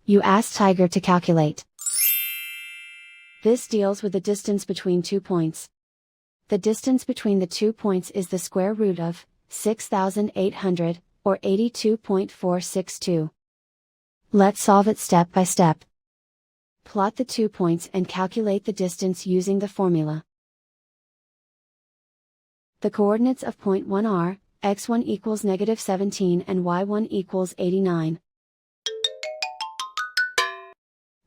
You ask Tiger to calculate. This deals with the distance between 2 points. The distance between the 2 points is the square root of 6,800, or 82.462. Let's solve it step by step. Plot the 2 points and calculate the distance using the formula. The coordinates of point 1 are, x1 equals -17 and y1 equals 89.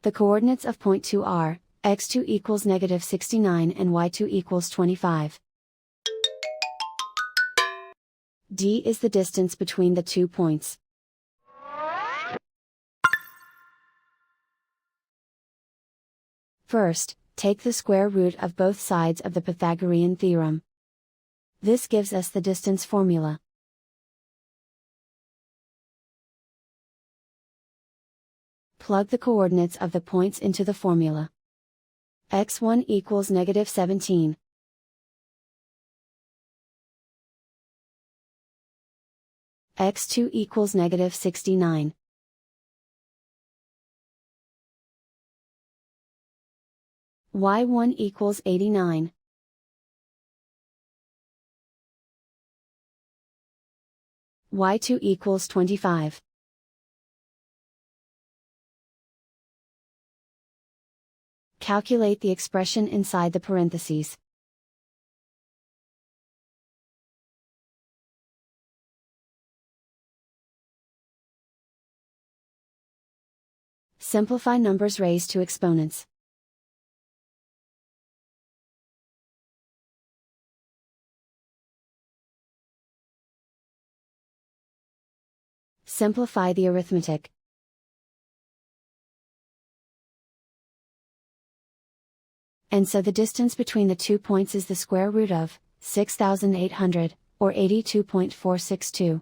The coordinates of point 2 are, x2 equals -69 and y2 equals 25. D is the distance between the 2 points. First, take the square root of both sides of the Pythagorean theorem. This gives us the distance formula. Plug the coordinates of the points into the formula. x1 equals -17. x2 equals -69. y1 equals 89. y2 equals 25. Calculate the expression inside the parentheses. Simplify numbers raised to exponents. Simplify the arithmetic. And so the distance between the 2 points is the square root of 6,800, or 82.462.